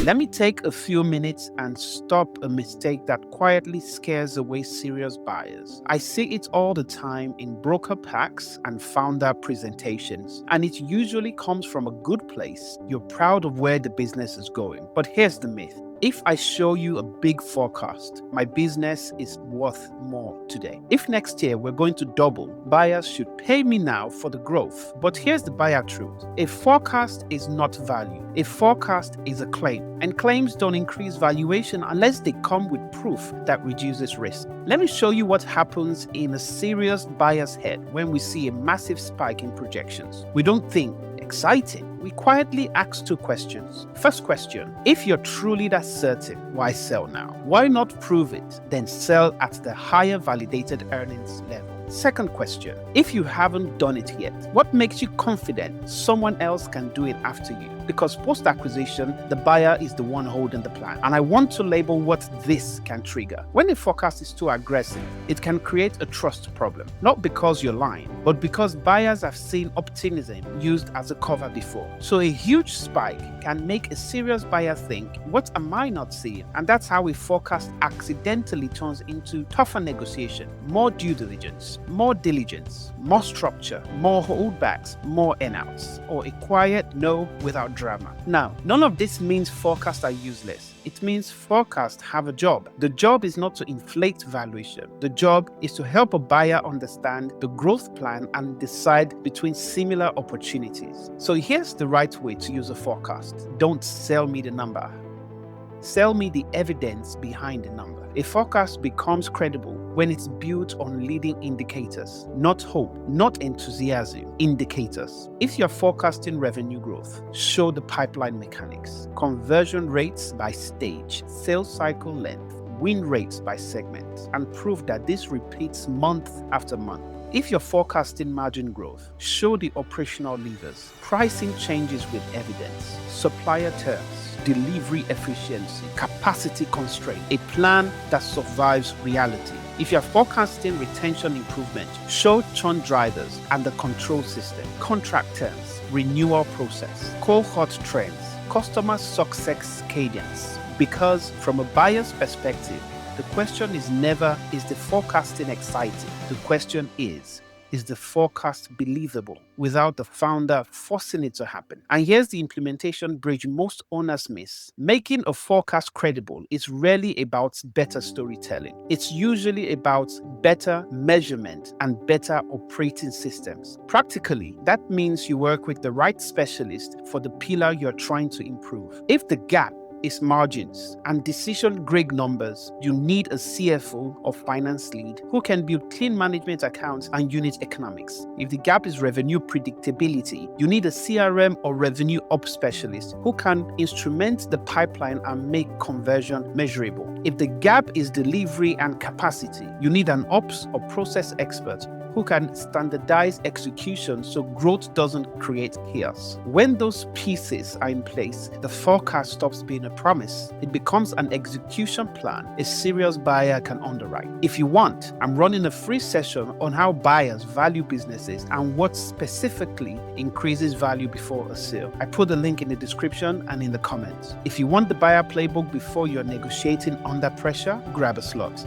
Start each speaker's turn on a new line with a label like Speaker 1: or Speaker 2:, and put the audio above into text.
Speaker 1: Let me take a few minutes and stop a mistake that quietly scares away serious buyers. I see it all the time in broker packs and founder presentations, and it usually comes from a good place. You're proud of where the business is going. But here's the myth. If I show you a big forecast, my business is worth more today. If next year we're going to double, buyers should pay me now for the growth. But here's the buyer truth. A forecast is not value. A forecast is a claim, and claims don't increase valuation unless they come with proof that reduces risk. Let me show you what happens in a serious buyer's head when we see a massive spike in projections. We don't think, exciting. We quietly ask two questions. First question, if you're truly that certain, why sell now? Why not prove it, then sell at the higher validated earnings level? Second question, if you haven't done it yet, what makes you confident someone else can do it after you? Because post-acquisition, the buyer is the one holding the plan. And I want to label what this can trigger. When a forecast is too aggressive, it can create a trust problem. Not because you're lying, but because buyers have seen optimism used as a cover before. So a huge spike can make a serious buyer think, what am I not seeing? And that's how a forecast accidentally turns into tougher negotiation, more due diligence, more diligence, more structure, more holdbacks, more earnouts, or a quiet no without drama. Now, none of this means forecasts are useless. It means forecasts have a job. The job is not to inflate valuation. The job is to help a buyer understand the growth plan and decide between similar opportunities. So here's the right way to use a forecast. Don't sell me the number. Sell me the evidence behind the number. A forecast becomes credible when it's built on leading indicators, not hope, not enthusiasm, indicators. If you're forecasting revenue growth, show the pipeline mechanics, conversion rates by stage, sales cycle length, win rates by segment, and prove that this repeats month after month. If you're forecasting margin growth, show the operational levers, pricing changes with evidence, supplier terms, delivery efficiency, capacity constraint, a plan that survives reality. If you're forecasting retention improvement, show churn drivers and the control system, contract terms, renewal process, cohort trends, customer success cadence. Because from a buyer's perspective, the question is never, is the forecasting exciting? The question is the forecast believable without the founder forcing it to happen? And here's the implementation bridge most owners miss. Making a forecast credible is rarely about better storytelling. It's usually about better measurement and better operating systems. Practically, that means you work with the right specialist for the pillar you're trying to improve. If the gap is margins and decision grid numbers, you need a CFO or finance lead who can build clean management accounts and unit economics. If the gap is revenue predictability, you need a CRM or revenue ops specialist who can instrument the pipeline and make conversion measurable. If the gap is delivery and capacity, you need an ops or process expert who can standardize execution so growth doesn't create chaos. When those pieces are in place, the forecast stops being a promise. It becomes an execution plan a serious buyer can underwrite. If you want, I'm running a free session on how buyers value businesses and what specifically increases value before a sale. I put the link in the description and in the comments. If you want the buyer playbook before you're negotiating under pressure, grab a slot.